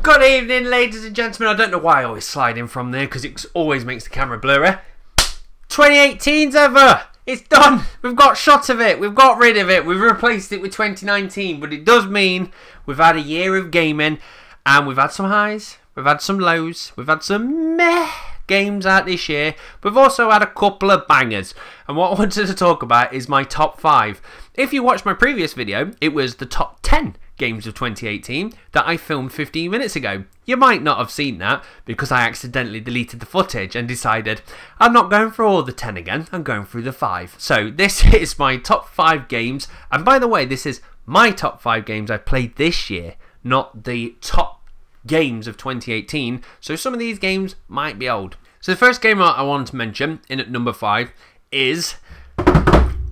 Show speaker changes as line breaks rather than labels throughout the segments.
Good evening, ladies and gentlemen. I don't know why I always slide in from there because it always makes the camera blurry. 2018's over. It's done. We've got shots of it. We've got rid of it. We've replaced it with 2019. But it does mean we've had a year of gaming and we've had some highs. We've had some lows. We've had some meh games out this year. We've also had a couple of bangers. And what I wanted to talk about is my top 5. If you watched my previous video, it was the top 10 games of 2018 that I filmed 15 minutes ago. You might not have seen that because I accidentally deleted the footage and decided I'm not going through all the 10 again, I'm going through the 5. So this is my top 5 games, and by the way, this is my top 5 games I played this year, not the top games of 2018, so some of these games might be old. So the first game I wanted to mention in at number 5 is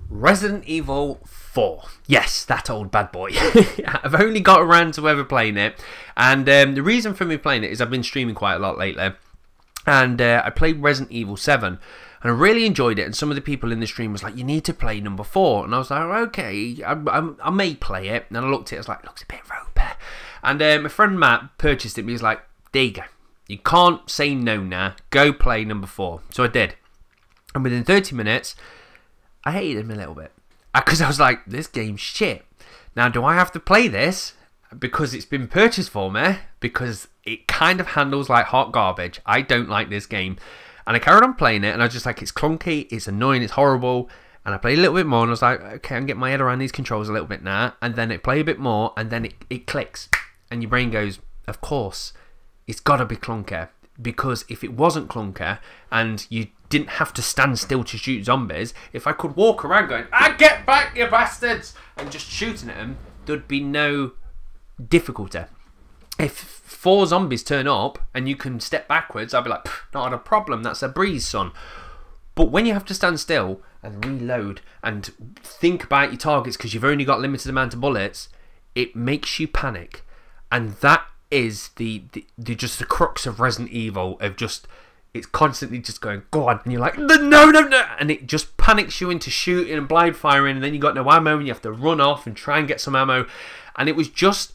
Resident Evil 4. Yes, that old bad boy. I've only got around to ever playing it, and the reason for me playing it is I've been streaming quite a lot lately, and I played Resident Evil 7 and I really enjoyed it, and some of the people in the stream was like, you need to play number 4, and I was like, okay, I may play it, and I looked at it, I was like, looks a bit ropey, and my friend Matt purchased it, and he was like, there you go, you can't say no now, go play number 4. So I did, and within 30 minutes I hated him a little bit. Because I was like, this game's shit. Now, do I have to play this because it's been purchased for me? Because it kind of handles like hot garbage. I don't like this game. And I carried on playing it, and I was just like, it's clunky, it's annoying, it's horrible. And I played a little bit more, and I was like, okay, I'm getting my head around these controls a little bit now. And then it played a bit more, and then it clicks. And your brain goes, of course, it's got to be clunker. Because if it wasn't clunker, and you didn't have to stand still to shoot zombies, if I could walk around going, get back, you bastards, and just shooting at them, there'd be no difficulty. If 4 zombies turn up and you can step backwards, I'd be like, not a problem, that's a breeze, son. But when you have to stand still and reload and think about your targets because you've only got a limited amount of bullets, it makes you panic. And that is the crux of Resident Evil, of just, it's constantly just going, go on, and you're like, no, and it just panics you into shooting and blind firing, and then you got no ammo and you have to run off and try and get some ammo, and it was just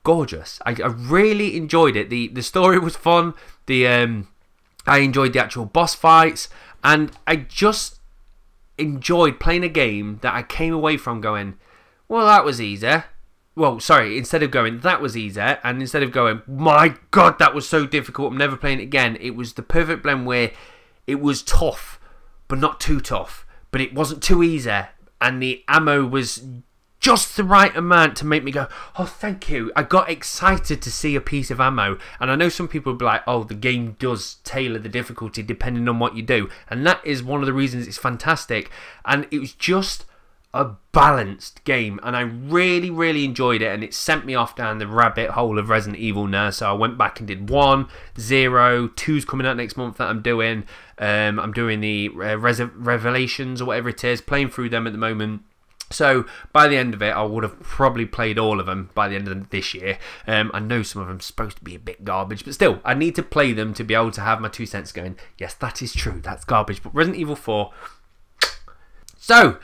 gorgeous. I really enjoyed it. The story was fun. I enjoyed the actual boss fights, and I just enjoyed playing a game that I came away from going, well, that was easy. Well, sorry, instead of going, that was easy, and instead of going, my God, that was so difficult, I'm never playing it again, it was the perfect blend where it was tough, but not too tough, but it wasn't too easy, and the ammo was just the right amount to make me go, oh, thank you. I got excited to see a piece of ammo, and I know some people will be like, oh, the game does tailor the difficulty depending on what you do, and that is one of the reasons it's fantastic, and it was just a balanced game, and I really enjoyed it, and it sent me off down the rabbit hole of Resident Evil now. So I went back and did 1, 0, 2's coming out next month that I'm doing. I'm doing the Revelations or whatever it is, playing through them at the moment. So by the end of it, I would have probably played all of them by the end of this year. I know some of them are supposed to be a bit garbage, but still, I need to play them to be able to have my 2 cents going, yes, that is true, that's garbage. But Resident Evil 4. So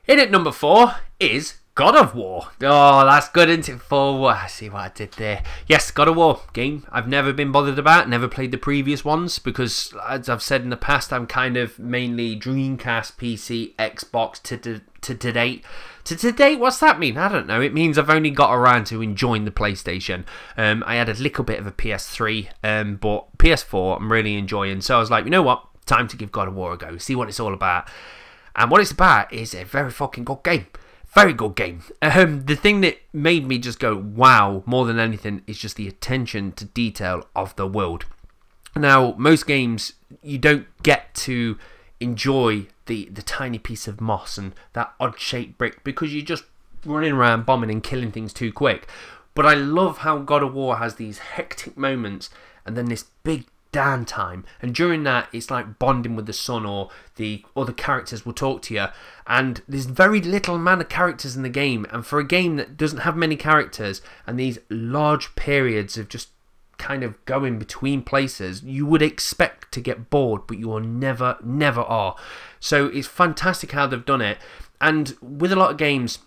in at number 4 is God of War. Oh, that's good, isn't it? 4. I see what I did there. Yes, God of War game I've never been bothered about. Never played the previous ones because, as I've said in the past, I'm kind of mainly Dreamcast, PC, Xbox to date. To date, what's that mean? I don't know. It means I've only got around to enjoying the PlayStation. I had a little bit of a PS3, but PS4 I'm really enjoying. So I was like, you know what? Time to give God of War a go. See what it's all about. And what it's about is a very fucking good game. Very good game. The thing that made me just go, wow, more than anything, is just the attention to detail of the world. Now, most games, you don't get to enjoy the tiny piece of moss and that odd-shaped brick because you're just running around bombing and killing things too quick. But I love how God of War has these hectic moments and then this big downtime, and during that it's like bonding with the son, or the other characters will talk to you, and there's very little amount of characters in the game, and for a game that doesn't have many characters and these large periods of just kind of going between places, you would expect to get bored, but you are never are. So it's fantastic how they've done it. And with a lot of games,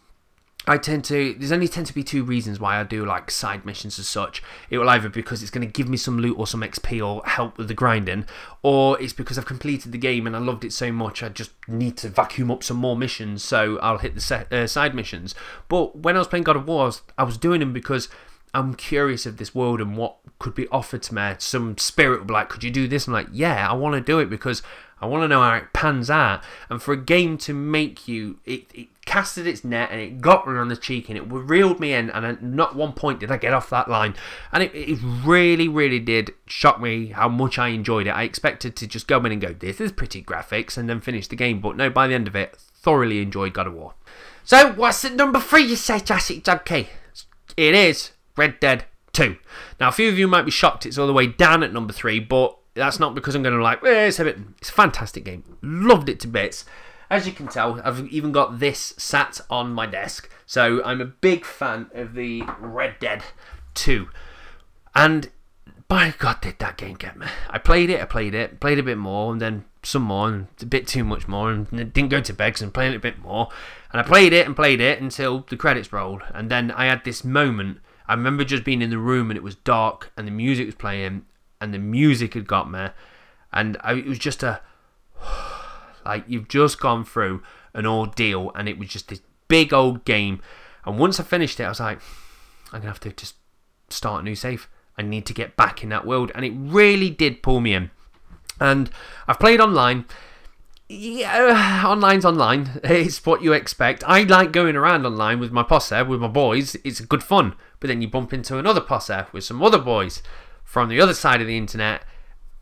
there's only tend to be two reasons why I do like side missions as such. It will either because it's going to give me some loot or some XP or help with the grinding, or it's because I've completed the game and I loved it so much I just need to vacuum up some more missions, so I'll hit the side missions. But when I was playing God of War, I was doing them because I'm curious of this world and what could be offered to me. Some spirit will be like, could you do this? I'm like, yeah, I want to do it because I want to know how it pans out. And for a game to make you, it casted its net and it got me on the cheek and it reeled me in, and at not one point did I get off that line. And it really, really did shock me how much I enjoyed it. I expected to just go in and go, this is pretty graphics, and then finish the game. But no, by the end of it, thoroughly enjoyed God of War. So, what's at number 3, you say, Jurassic Junkie? It is Red Dead 2. Now, a few of you might be shocked it's all the way down at number 3, but that's not because I'm going to like, it's a fantastic game. Loved it to bits. As you can tell, I've even got this sat on my desk. So I'm a big fan of the Red Dead 2. And by God, did that game get me. I played it, played a bit more, and then some more, and a bit too much more, and didn't go to bed because I'm playing it a bit more. And I played it until the credits rolled. And then I had this moment. I remember just being in the room and it was dark and the music was playing and the music had got me, and it was just like, you've just gone through an ordeal, and it was just this big old game. And once I finished it, I was like, I'm gonna have to just start a new save. I need to get back in that world, and it really did pull me in. And I've played online. Yeah, online's online. It's what you expect. I like going around online with my posse, with my boys. It's good fun. But then you bump into another posse with some other boys from the other side of the internet,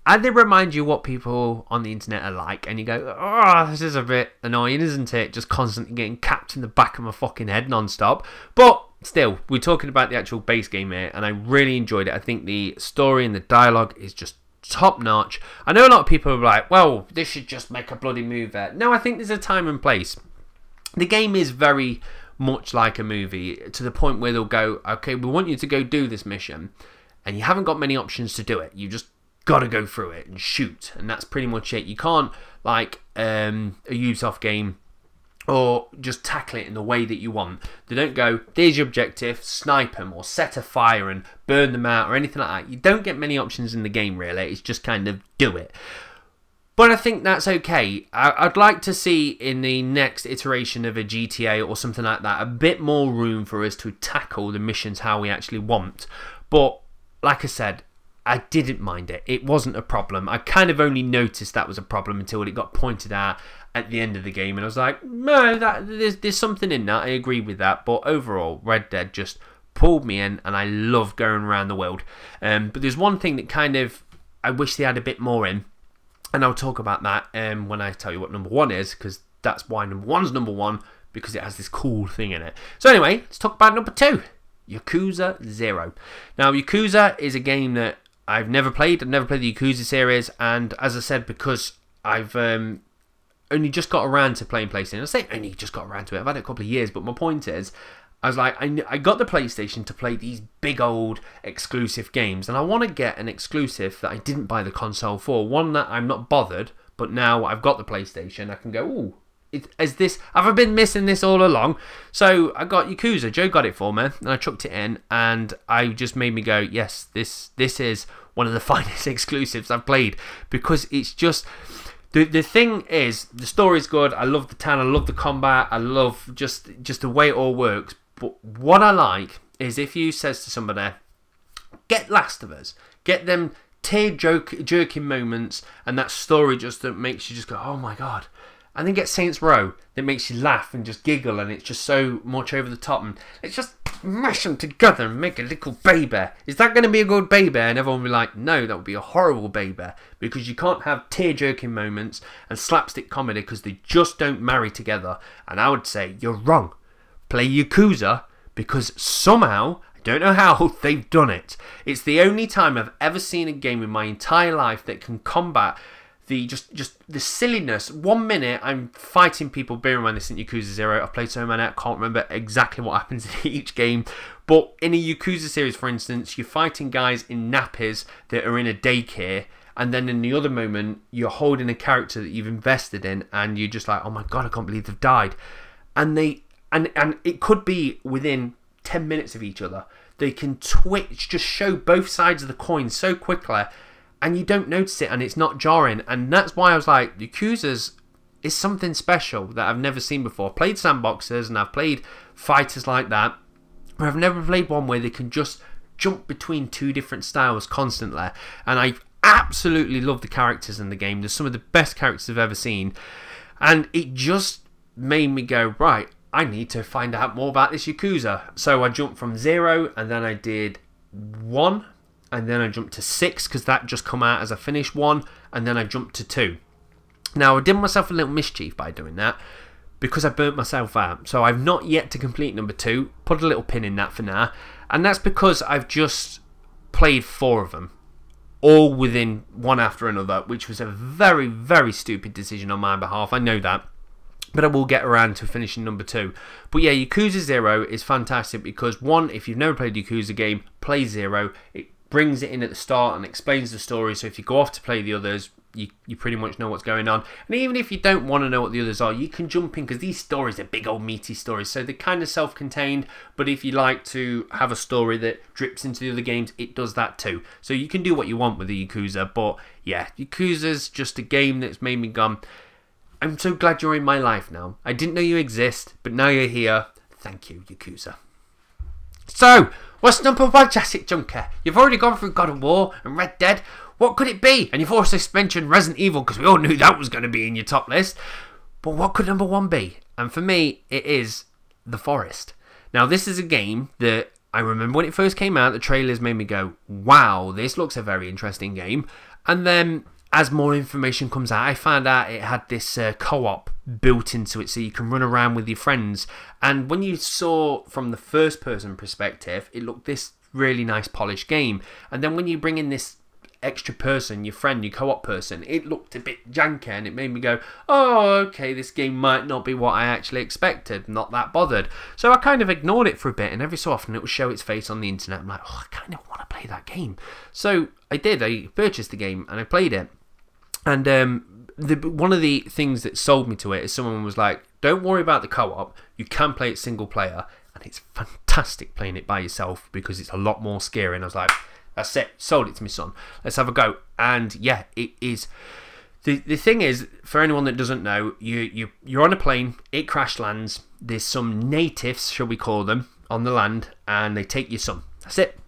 and they remind you what people on the internet are like, and you go, oh, this is a bit annoying, isn't it? Just constantly getting capped in the back of my fucking head non-stop. But still, we're talking about the actual base game here, and I really enjoyed it. I think the story and the dialogue is just top notch. I know a lot of people are like, well, this should just make a bloody movie. No, I think there's a time and place. The game is very much like a movie, to the point where they'll go, okay, we want you to go do this mission, and you haven't got many options to do it. You just got to go through it and shoot, and that's pretty much it. You can't, like a Ubisoft game, or just tackle it in the way that you want. They don't go, there's your objective, snipe them, or set a fire and burn them out, or anything like that. You don't get many options in the game, really. It's just kind of do it. But I think that's okay. I'd like to see in the next iteration of a GTA or something like that, a bit more room for us to tackle the missions how we actually want. But like I said, I didn't mind it. It wasn't a problem. I kind of only noticed that was a problem until it got pointed out at the end of the game, and I was like, no, there's something in that. I agree with that. But overall, Red Dead just pulled me in, and I love going around the world. But there's one thing that kind of I wish they had a bit more in, and I'll talk about that when I tell you what number 1 is, because that's why number 1's number 1, because it has this cool thing in it. So anyway, let's talk about number 2, Yakuza 0. Now, Yakuza is a game that I've never played. I've never played the Yakuza series, and as I said, because I've only just got around to playing PlayStation. I say only just got around to it. I've had it a couple of years, but my point is, I was like, I got the PlayStation to play these big old exclusive games, and I want to get an exclusive that I didn't buy the console for. One that I'm not bothered, but now I've got the PlayStation, I can go, ooh, have I been missing this all along? So I got Yakuza. Joe got it for me, and I chucked it in, and I just made me go, yes, this is one of the finest exclusives I've played, because it's just... The thing is, the story's good. I love the town. I love the combat. I love just the way it all works. But what I like is if you says to somebody, get Last of Us, get them tear-jerking moments, and that story just that makes you just go, oh my God. And then get Saints Row that makes you laugh and just giggle, and it's just so much over the top, and it's just mash them together and make a little baby. Is that going to be a good baby? And everyone will be like, no, that would be a horrible baby, because you can't have tear-jerking moments and slapstick comedy, because they just don't marry together. And I would say you're wrong. Play Yakuza, because somehow, I don't know how, they've done it. It's the only time I've ever seen a game in my entire life that can combat the just the silliness. 1 minute I'm fighting people, bear in mind this isn't Yakuza 0, I've played so many I can't remember exactly what happens in each game, but in a Yakuza series, for instance, you're fighting guys in nappies that are in a daycare, and then in the other moment you're holding a character that you've invested in, and you're just like, oh my God, I can't believe they've died. And and it could be within 10 minutes of each other. They can twitch, just show both sides of the coin so quickly, and you don't notice it, and it's not jarring. And that's why I was like, Yakuza's is something special that I've never seen before. I've played sandboxers and I've played fighters like that, but I've never played one where they can just jump between two different styles constantly. And I absolutely love the characters in the game. They're some of the best characters I've ever seen, and it just made me go, right, I need to find out more about this Yakuza. So I jumped from 0, and then I did 1, and then I jumped to 6 because that just come out as I finished 1, and then I jumped to 2. Now, I did myself a little mischief by doing that because I burnt myself out. So I've not yet to complete number 2. Put a little pin in that for now. And that's because I've just played 4 of them, all within one after another, which was a very, very stupid decision on my behalf. I know that. But I will get around to finishing number 2. But yeah, Yakuza 0 is fantastic because, one, if you've never played a Yakuza game, play 0. It brings it in at the start and explains the story. So if you go off to play the others, you pretty much know what's going on. And even if you don't want to know what the others are, you can jump in because these stories are big old meaty stories. So they're kind of self-contained. But if you like to have a story that drips into the other games, it does that too. So you can do what you want with the Yakuza. But yeah, Yakuza's just a game that's made me gone, I'm so glad you're in my life now. I didn't know you exist, but now you're here. Thank you, Yakuza. So, what's number 1, Jurassic Junkie? You've already gone through God of War and Red Dead. What could it be? And you've also mentioned Resident Evil because we all knew that was going to be in your top list. But what could number 1 be? And for me, it is The Forest. Now, this is a game that I remember when it first came out, the trailers made me go, wow, this looks a very interesting game. And then, as more information comes out, I found out it had this co-op built into it so you can run around with your friends. And when you saw from the first person perspective, it looked this really nice polished game. And then when you bring in this extra person, your friend, your co-op person, it looked a bit janky, and it made me go, oh, okay, this game might not be what I actually expected, not that bothered. So I kind of ignored it for a bit, and every so often it would show its face on the internet. I'm like, oh, I kind of want to play that game. So I did. I purchased the game and I played it. And one of the things that sold me to it is someone was like, don't worry about the co-op, you can play it single player, and it's fantastic playing it by yourself because it's a lot more scary. And I was like, that's it, sold it to my son, let's have a go. And yeah, it is. The thing is, for anyone that doesn't know, you're on a plane, it crash lands, there's some natives, shall we call them, on the land, and they take your son. That's it.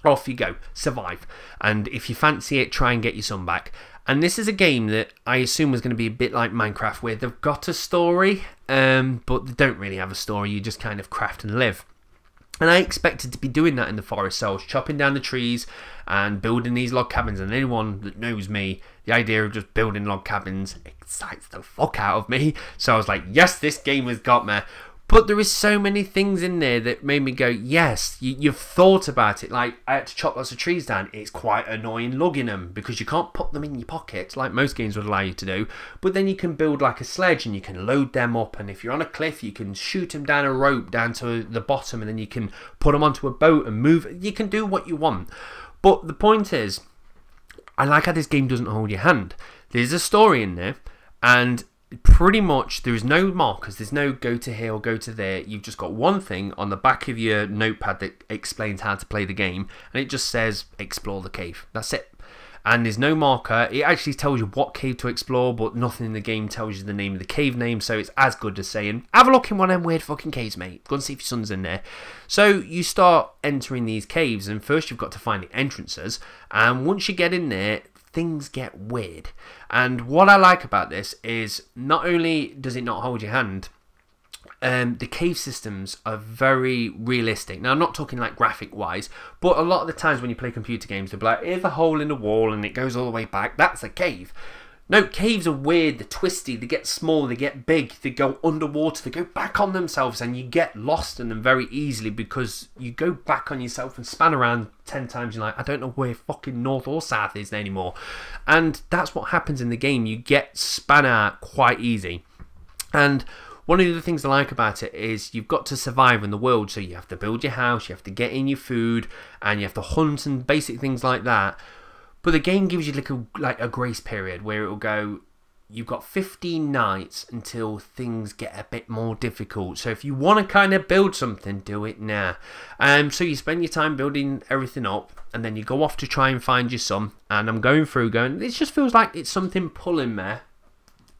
Off you go, survive. And if you fancy it, try and get your son back. And this is a game that I assume was going to be a bit like Minecraft, where they've got a story, but they don't really have a story, you just kind of craft and live. And I expected to be doing that in the forest, so I was chopping down the trees and building these log cabins. And anyone that knows me, the idea of just building log cabins excites the fuck out of me. So I was like, yes, this game has got me. But there is so many things in there that made me go, yes, you've thought about it. Like, I had to chop lots of trees down. It's quite annoying lugging them because you can't put them in your pocket like most games would allow you to do. But then you can build like a sledge and you can load them up. And if you're on a cliff, you can shoot them down a rope down to the bottom, and then you can put them onto a boat and move. You can do what you want. But the point is, I like how this game doesn't hold your hand. There's a story in there, and pretty much there's no markers, there's no go to here or go to there. You've just got one thing on the back of your notepad that explains how to play the game, and it just says explore the cave. That's it. And there's no marker. It actually tells you what cave to explore, but nothing in the game tells you the name of the cave name. So it's as good as saying, have a look in one of them weird fucking caves, mate. Go and see if your son's in there. So you start entering these caves, and first you've got to find the entrances, and once you get in there, things get weird. And what I like about this is not only does it not hold your hand, the cave systems are very realistic. Now, I'm not talking like graphic wise, but a lot of the times when you play computer games, they'll be like, here's a hole in the wall and it goes all the way back. That's a cave. No, caves are weird, they're twisty, they get small, they get big, they go underwater, they go back on themselves, and you get lost in them very easily because you go back on yourself and span around 10 times. You're like, I don't know where fucking north or south is anymore. And that's what happens in the game. You get span out quite easy. And one of the things I like about it is you've got to survive in the world. So you have to build your house, you have to get in your food, and you have to hunt and basic things like that. But the game gives you like a grace period where it will go, you've got 15 nights until things get a bit more difficult. So if you want to kind of build something, do it now. So you spend your time building everything up, and then you go off to try and find your son. And I'm going through, it just feels like it's something pulling there.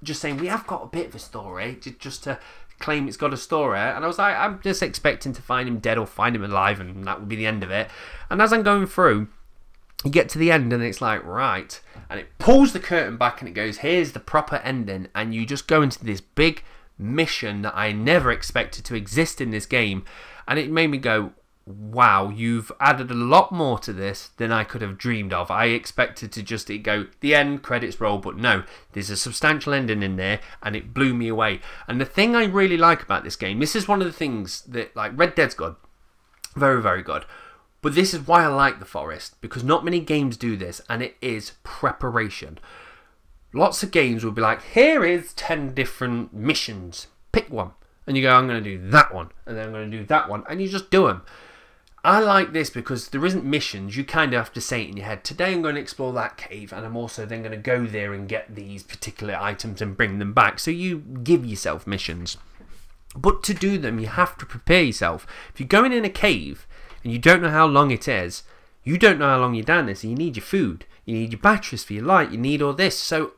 Just saying, we have got a bit of a story, just to claim it's got a story. And I was like, I'm just expecting to find him dead or find him alive, and that would be the end of it. And as I'm going through, you get to the end and it's like, right, and it pulls the curtain back and it goes, here's the proper ending, and you just go into this big mission that I never expected to exist in this game. And it made me go, wow, you've added a lot more to this than I could have dreamed of. I expected to just go the end, credits roll, but no, there's a substantial ending in there, and it blew me away. And the thing I really like about this game, this is one of the things that, like, Red Dead's good, very, very good, but this is why I like The Forest, because not many games do this, and it is preparation. Lots of games will be like, here is 10 different missions, pick one, and you go, I'm going to do that one, and then I'm going to do that one, and you just do them. I like this because there isn't missions. You kind of have to say it in your head. Today I'm going to explore that cave, and I'm also then going to go there and get these particular items and bring them back. So you give yourself missions. But to do them, you have to prepare yourself. If you're going in a cave and you don't know how long it is, you don't know how long you're down there, so you need your food. You need your batteries for your light. You need all this. So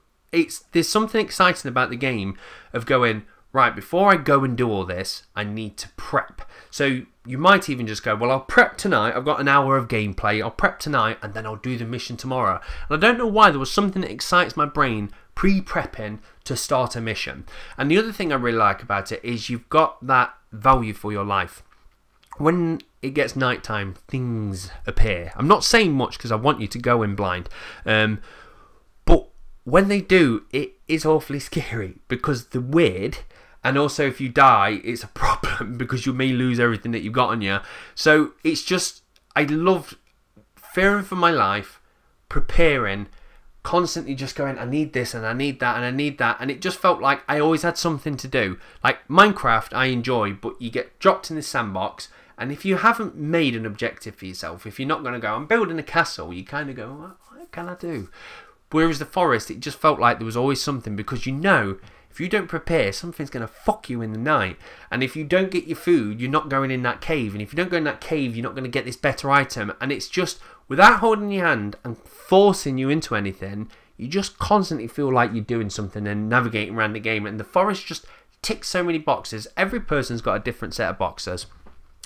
there's something exciting about the game of going, right, before I go and do all this, I need to prep. So you might even just go, well, I'll prep tonight. I've got an hour of gameplay. I'll prep tonight, and then I'll do the mission tomorrow. And I don't know why, there was something that excites my brain pre-prepping to start a mission. And the other thing I really like about it is you've got that value for your life. When it gets nighttime, things appear. I'm not saying much because I want you to go in blind. But when they do, it is awfully scary because they're weird. And also, if you die, it's a problem because you may lose everything that you've got on you. So it's just, I loved fearing for my life, preparing, constantly just going, I need this and I need that and I need that. And it just felt like I always had something to do. Like Minecraft, I enjoy, but you get dropped in this sandbox. And if you haven't made an objective for yourself, if you're not going to go, I'm building a castle, you kind of go, what can I do? Whereas The Forest, it just felt like there was always something, because you know, if you don't prepare, something's going to fuck you in the night. And if you don't get your food, you're not going in that cave. And if you don't go in that cave, you're not going to get this better item. And it's just, without holding your hand and forcing you into anything, you just constantly feel like you're doing something and navigating around the game. And The Forest just ticks so many boxes. Every person's got a different set of boxes.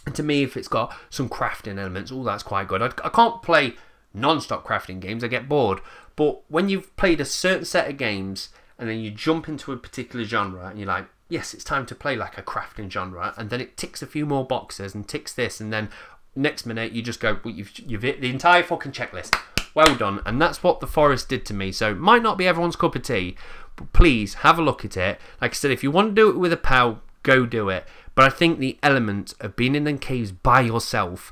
And to me, if it's got some crafting elements, all that's quite good. I can't play non-stop crafting games, I get bored. But when you've played a certain set of games, and then you jump into a particular genre, and you're like, yes, it's time to play like a crafting genre, and then it ticks a few more boxes and ticks this, and then next minute you just go, well, you've hit the entire fucking checklist. Well done. And that's what The Forest did to me. So it might not be everyone's cup of tea, but please have a look at it. Like I said, if you want to do it with a pal, go do it. But I think the element of being in the caves by yourself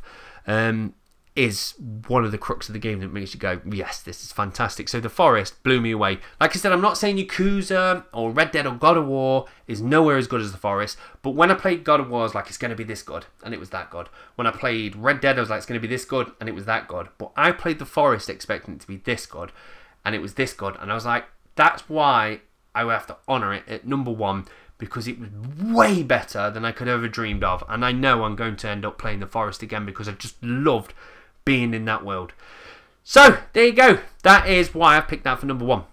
is one of the crux of the game that makes you go, yes, this is fantastic. So The Forest blew me away. Like I said, I'm not saying Yakuza or Red Dead or God of War is nowhere as good as The Forest, but when I played God of War, I was like, it's going to be this good, and it was that good. When I played Red Dead, I was like, it's going to be this good, and it was that good. But I played The Forest expecting it to be this good, and it was this good, and I was like, that's why I would have to honour it at number one, because it was way better than I could ever dreamed of. And I know I'm going to end up playing The Forest again because I just loved being in that world. So there you go, that is why I picked that for number one.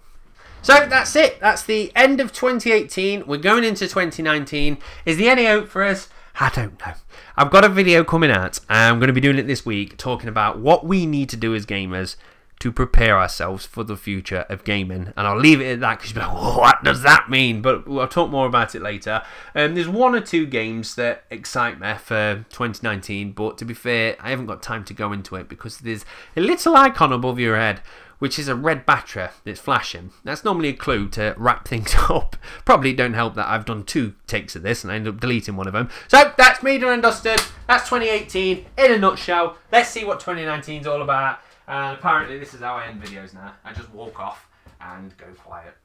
So that's it, that's the end of 2018. We're going into 2019. Is there any hope for us? I don't know. I've got a video coming out, and I'm going to be doing it this week, talking about what we need to do as gamers to prepare ourselves for the future of gaming. And I'll leave it at that, because you'll be like, oh, what does that mean? But I'll talk more about it later. There's one or two games that excite me for 2019, but to be fair, I haven't got time to go into it, because there's a little icon above your head, which is a red battery that's flashing. That's normally a clue to wrap things up. Probably don't help that I've done 2 takes of this and I ended up deleting one of them. So that's me done and dusted. That's 2018 in a nutshell. Let's see what 2019 is all about. And apparently this is how I end videos now. I just walk off and go quiet.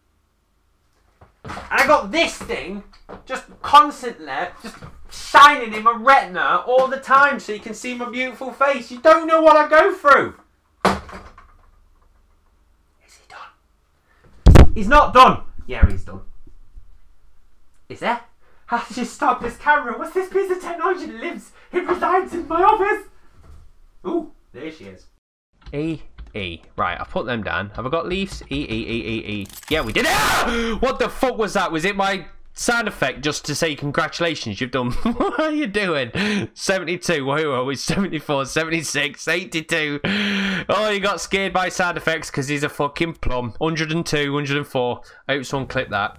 And I got this thing just constantly just shining in my retina all the time so you can see my beautiful face. You don't know what I go through. Is he done? He's not done. Yeah, he's done. Is there? How did you stop this camera? What's this piece of technology that lives? It resides in my office. Ooh, there she is. E. Right, I put them down. Have I got leaves? E. Yeah, we did it! Ah! What the fuck was that? Was it my sound effect just to say congratulations, you've done? What are you doing? 72. Who are we? 74, 76, 82. Oh, you got scared by sound effects because he's a fucking plum. 102, 104. I hope someone clipped that.